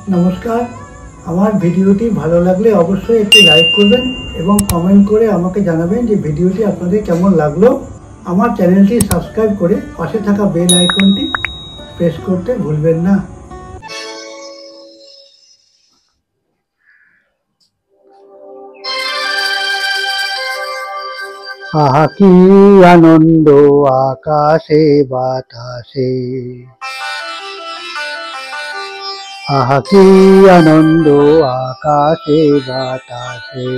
নমস্কার। আমার ভিডিওটি ভালো লাগলে অবশ্যই একটি লাইক করবেন এবং কমেন্ট করে আমাকে জানাবেন যে ভিডিওটি আপনাদের কেমন লাগলো। আমার চ্যানেলটি সাবস্ক্রাইব করে পাশে থাকা বেল আইকনটি প্রেস করতে ভুলবেন না। আহা কি আনন্দ আকাশে বাতাসে, আহা কি আনন্দ আকাশে বাতাসে,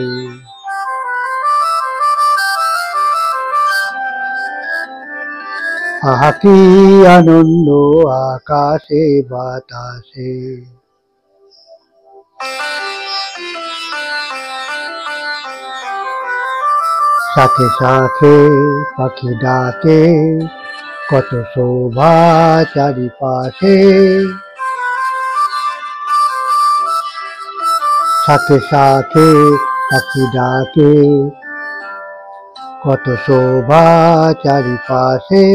আহা কি আনন্দ আকাশে বাতাসে। শাখে শাখে পাখি ডাকে, কত শোভা চারিপাশে। শাখে শাখে পাখি ডাকে, কত শোভা চারিপাশে,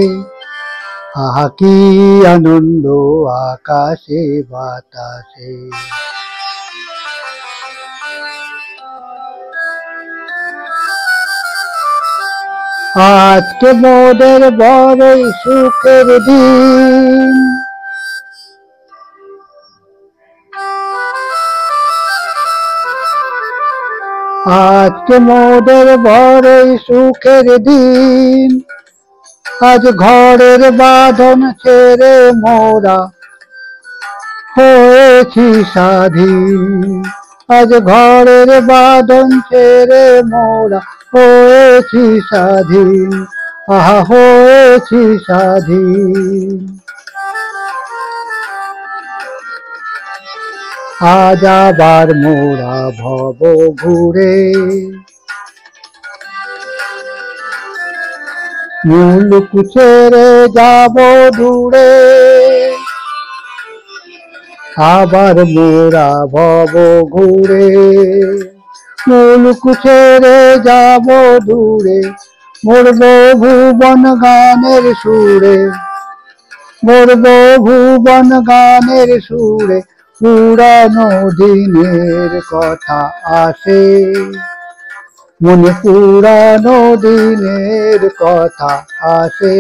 আহা কি আনন্দ আকাশে বাতাসে। আজকে মোদের বড়ই সুখের দিন, আজকে মোদের বড়ই সুখের দিন। আজ ঘরের বাঁধন ছেড়ে মোরা হয়েছি স্বাধীন, আজ ঘরের বাঁধন ছেড়ে মোরা হয়েছি স্বাধীন, আহা হয়েছি স্বাধীন। আজ আবার মোরা ভব ঘুরে মুলুক ছেড়ে যাব দূরে, আবার মোরা ভব ঘুরে মুলুক ছেড়ে যাব দূরে। মরব ভুবন গানের সুরে, মরব ভুবন গানের সুরে, পুরানো দিনের কথা আসে মনে, পুরানো দিনের কথা আসে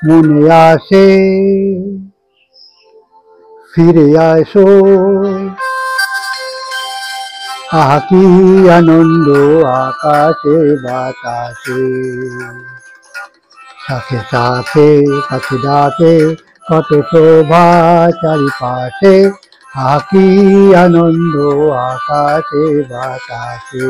মনে আসে। ফিরে আসো, আহা কি আনন্দ আকাশে বাতাসে। শাখে শাখে পাখি ডাকে, কত শোভা চারিপাশে, আহা কি আনন্দ আকাশে বাতাসে।